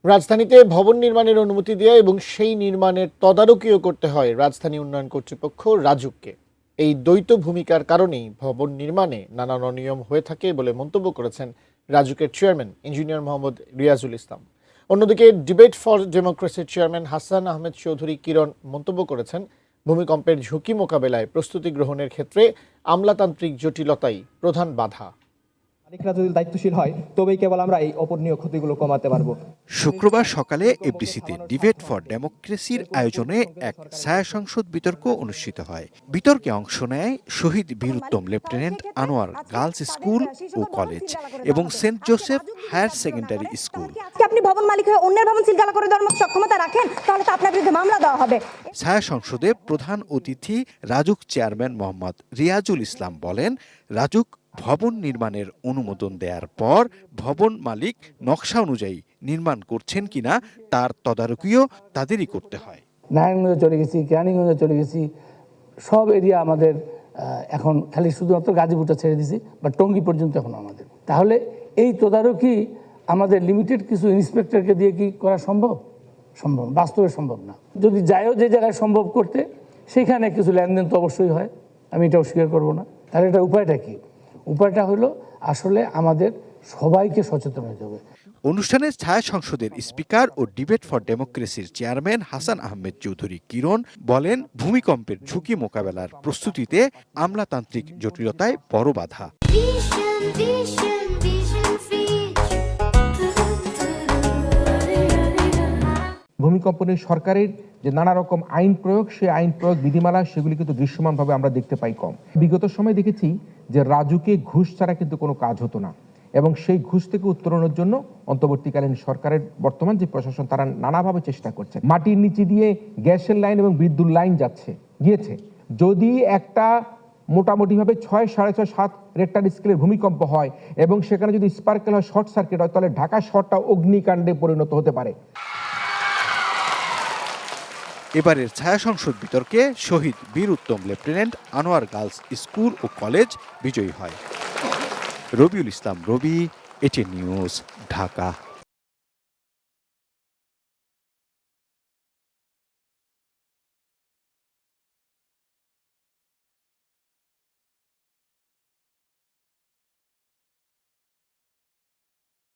রাজধানীতে ভবন নির্মাণের অনুমতি দেওয়া এবং সেই নির্মাণের তদারকিও করতে হয় রাজধানী উন্নয়ন কর্তৃপক্ষ রাজুককে। এই দ্বৈত ভূমিকার কারণেই ভবন নির্মাণে নানান অনিয়ম হয়ে থাকে বলে মন্তব্য করেছেন রাজুকের চেয়ারম্যান ইঞ্জিনিয়ার মোহাম্মদ রিয়াজুল ইসলাম। অন্যদিকে ডিবেট ফর ডেমোক্রেসির চেয়ারম্যান হাসান আহমেদ চৌধুরী কিরণ মন্তব্য করেছেন, ভূমিকম্পের ঝুঁকি মোকাবেলায় প্রস্তুতি গ্রহণের ক্ষেত্রে আমলাতান্ত্রিক জটিলতাই প্রধান বাধা। মালিকরা যদি দায়িত্বশীল হয় তবেই কেবল আমরা এই অপূরণীয় ক্ষতিগুলো কমাতে পারবো। শুক্রবার সকালে এফডিসিতে ডিবেট ফর ডেমোক্রেসির আয়োজনে এক ছায়া সংসদ বিতর্ক অনুষ্ঠিত হয়। বিতর্কে অংশ নেয় Shaheed Bir Uttam lieutenant Anwar girls school ও কলেজ এবং saint Joseph higher secondary school. আপনি ভবন মালিক হয়ে অন্যের ভবন সিলগালা করে দেওয়ার মতো সক্ষমতা রাখেন, তাহলে তো আপনার বিরুদ্ধে মামলা দেওয়া হবে। ছায়া সংসদে প্রধান অতিথি রাজুক চেয়ারম্যান মোহাম্মদ রিয়াজুল ইসলাম বলেন, রাজুক ভবন নির্মাণের অনুমোদন দেওয়ার পর ভবন মালিক নকশা অনুযায়ী নির্মাণ করছেন কিনা তার তদারকিও তাদেরই করতে হয়। নারায়ণগঞ্জে চলে গেছি, কেরানীগঞ্জে চলে গেছি, সব এরিয়া আমাদের এখন খালি শুধুমাত্র গাজীপুরটা ছেড়ে দিছি, বা টঙ্গী পর্যন্ত এখন আমাদের। তাহলে এই তদারকি আমাদের লিমিটেড কিছু ইন্সপেক্টরকে দিয়ে কি করা সম্ভব? সম্ভব, বাস্তবে সম্ভব না। যদি যায়ও যে জায়গায় সম্ভব করতে, সেখানে কিছু লেনদেন তো অবশ্যই হয়, আমি এটা অস্বীকার করবো না। তাহলে এটা উপায়টা কি? উপায়টা হলো আসলে আমাদের সবাইকে সচেতন হতে হবে। অনুষ্ঠানে ছায়া সংসদের স্পিকার ও ডিবেট ফর ডেমোক্রেসির চেয়ারম্যান হাসান আহমেদ চৌধুরী কিরণ বলেন, ভূমিকম্পের ঝুঁকি মোকাবেলার প্রস্তুতিতে আমলাতান্ত্রিক জটিলতায় বড় বাধা। ভূমিকম্প নিয়ে সরকারের যে নানা রকম আইন প্রয়োগ, সেই আইন প্রয়োগ বিধিমালা সেগুলি কিন্তু দৃশ্যমানভাবে আমরা দেখতে পাই কম। বিগত সময় দেখেছি যে রাজুকে ঘুষ ছাড়া কিন্তু কোনো কাজ হতো না, এবং সেই ঘুষ থেকে উত্তরণের জন্য অন্তর্বর্তীকালীন সরকারের বর্তমান যে প্রশাসন তারা নানাভাবে চেষ্টা করছে। মাটির নিচে দিয়ে গ্যাসের লাইন এবং বিদ্যুৎ লাইন গিয়েছে। যদি একটা মোটামুটিভাবে 6, 6.5, 7 রেক্টার স্কেলের ভূমিকম্প হয় এবং সেখানে যদি স্পার্কেল হয়, শর্ট সার্কিট হয়, তাহলে ঢাকা শহরটা অগ্নিকাণ্ডে পরিণত হতে পারে। এবারের ছায়া সংসদ বিতর্কে Shaheed Bir Uttam lieutenant Anwar girls school ও কলেজ বিজয়ী হয়। Rabiul Islam Robi, ATN news, Dhaka.